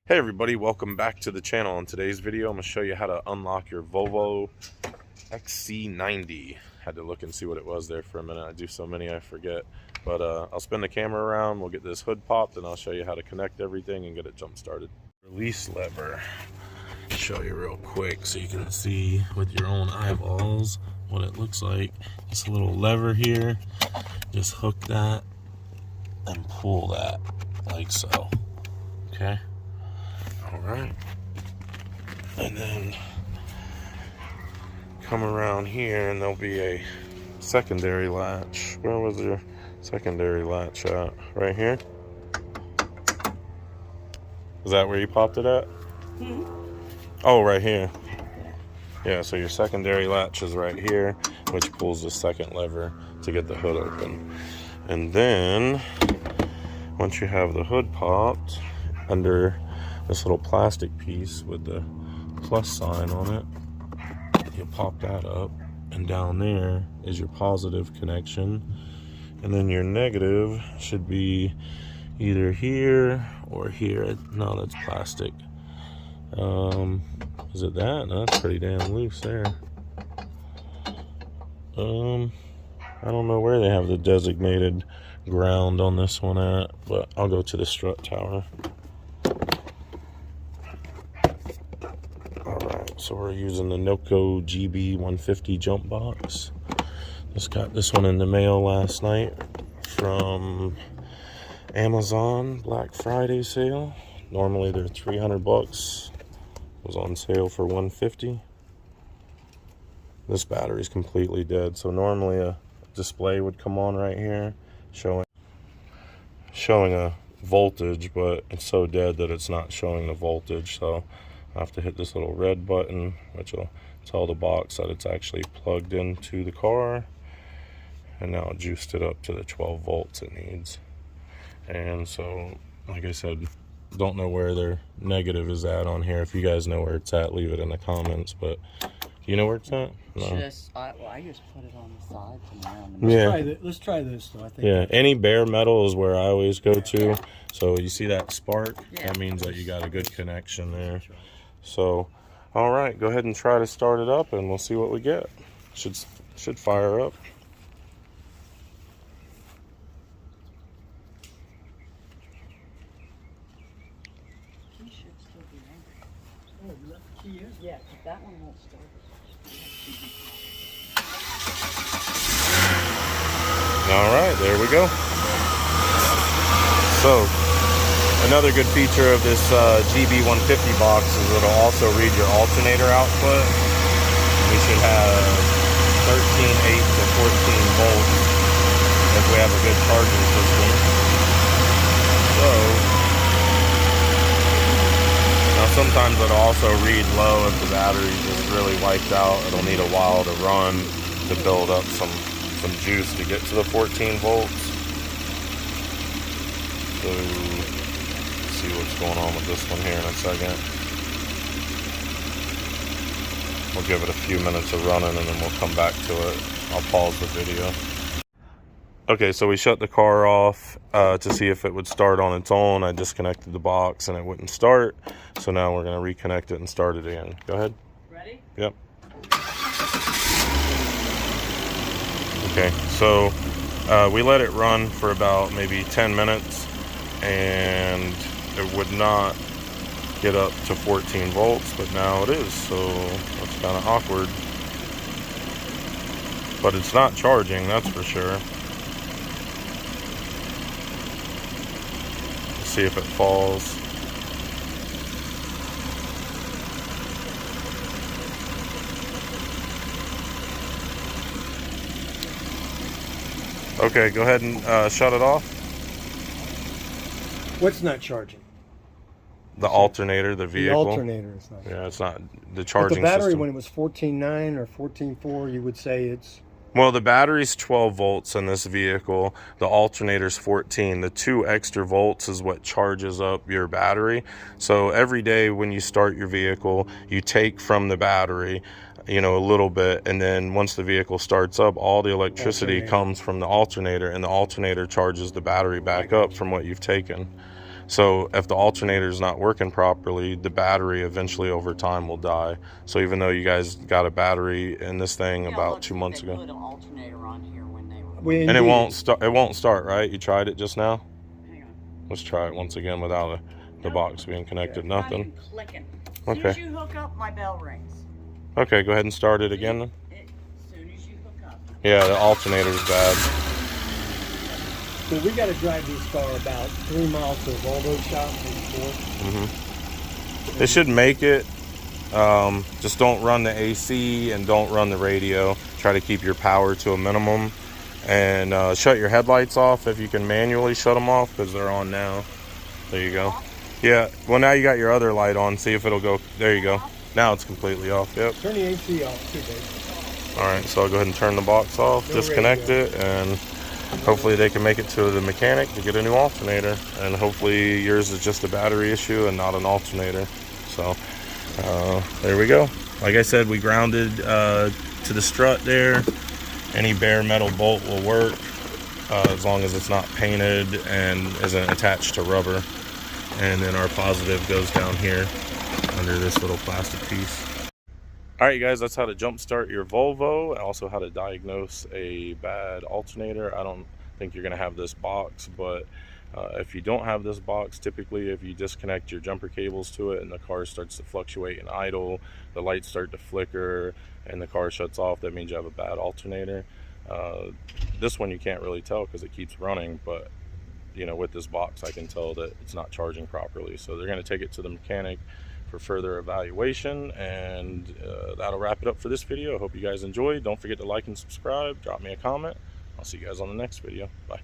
Hey everybody, welcome back to the channel. In today's video, I'm going to show you how to unlock your Volvo XC90. Had to look and see what it was there for a minute. I do so many I forget. But I'll spin the camera around, we'll get this hood popped, and I'll show you how to connect everything and get it jump started. Release lever. Show you real quick so you can see with your own eyeballs what it looks like. It's a little lever here. Just hook that and pull that like so. Okay. All right, and then come around here and there'll be a secondary latch. Where was your secondary latch at? Right here? Is that where you popped it at? Mm-hmm. Oh, right here. Yeah, so your secondary latch is right here, which pulls the second lever to get the hood open. And then once you have the hood popped, under this little plastic piece with the plus sign on it, you pop that up, and down there is your positive connection, and then your negative should be either here or here. No, that's plastic. Is it that? No, that's pretty damn loose there. I don't know where they have the designated ground on this one at, but I'll go to the strut tower. So we're using the Noco GB150 jump box. Just got this one in the mail last night from Amazon Black Friday sale. Normally they're 300 bucks. It was on sale for 150. This battery's completely dead. So normally a display would come on right here showing a voltage, but it's so dead that it's not showing the voltage. So I have to hit this little red button, which will tell the box that it's actually plugged into the car. And now it juiced it up to the 12 volts it needs. And so, like I said, don't know where their negative is at on here. If you guys know where it's at, leave it in the comments. But do you know where it's at? No. I just put it on the side from Yeah. Let's try this though. I think. Yeah, any bare metal is where I always go to. So you see that spark? Yeah. That means that you got a good connection there. So, all right, go ahead and try to start it up, and we'll see what we get. Should fire up. He should still be angry. Oh, you left the key in? Yeah, but that one won't start. All right, there we go. So, another good feature of this GB150 box is it'll also read your alternator output. We should have 13, 8 to 14 volts if we have a good charging system. So, now sometimes it'll also read low if the battery's just really wiped out. It'll need a while to run to build up some juice to get to the 14 volts. So, see what's going on with this one here in a second. We'll give it a few minutes of running and then we'll come back to it. I'll pause the video. Okay, so we shut the car off to see if it would start on its own. I disconnected the box and it wouldn't start. So now we're going to reconnect it and start it again. Go ahead. Ready? Yep. Okay, so we let it run for about maybe 10 minutes and it would not get up to 14 volts, but now it is, so that's kind of awkward. But it's not charging, that's for sure. Let's see if it falls. Okay, go ahead and shut it off. What's not charging? The alternator, the vehicle. The alternator is not. Yeah, it's not the charging but the battery, system. when it was 14.9 or 14.4, you would say it's... Well, the battery's 12 volts in this vehicle. The alternator's 14. The 2 extra volts is what charges up your battery. So every day when you start your vehicle, you take from the battery, you know, a little bit, and then once the vehicle starts up, all the electricity comes from the alternator, and the alternator charges the battery back up from what you've taken. So if the alternator is not working properly, the battery eventually over time will die. So even though you guys got a battery in this thing about 2 months ago, put an alternator on here when they were. We and it indeed. won't start. It won't start, right? You tried it just now. Hang on. Let's try it once again without the box being connected. Not Nothing. even clicking. As soon as Okay. you hook up, my bell rings. Okay, go ahead and start it again then. As soon as you hook up. Yeah, the alternator's bad. So we got to drive this car about 3 miles to a Volvo shop before. They should make it. Just don't run the AC and don't run the radio. Try to keep your power to a minimum. And shut your headlights off if you can manually shut them off, because they're on now. There you go. Yeah, well now you got your other light on. See if it'll go. There you go. Now it's completely off. Yep. Turn the AC off too, babe. Alright, so I'll go ahead and turn the box off, No disconnect radio. it, and hopefully they can make it to the mechanic to get a new alternator. And hopefully yours is just a battery issue and not an alternator. So there we go. Like I said, we grounded to the strut there. Any bare metal bolt will work as long as it's not painted and isn't attached to rubber. And then our positive goes down here under this little plastic piece. Alright you guys, that's how to jump start your Volvo, and also how to diagnose a bad alternator. I don't think you're going to have this box, but if you don't have this box, typically if you disconnect your jumper cables to it and the car starts to fluctuate and idle, the lights start to flicker and the car shuts off, that means you have a bad alternator. This one you can't really tell because it keeps running, but you know, with this box I can tell that it's not charging properly. So they're going to take it to the mechanic for further evaluation, and that'll wrap it up for this video. I hope you guys enjoyed. Don't forget to like and subscribe, drop me a comment. I'll see you guys on the next video. Bye.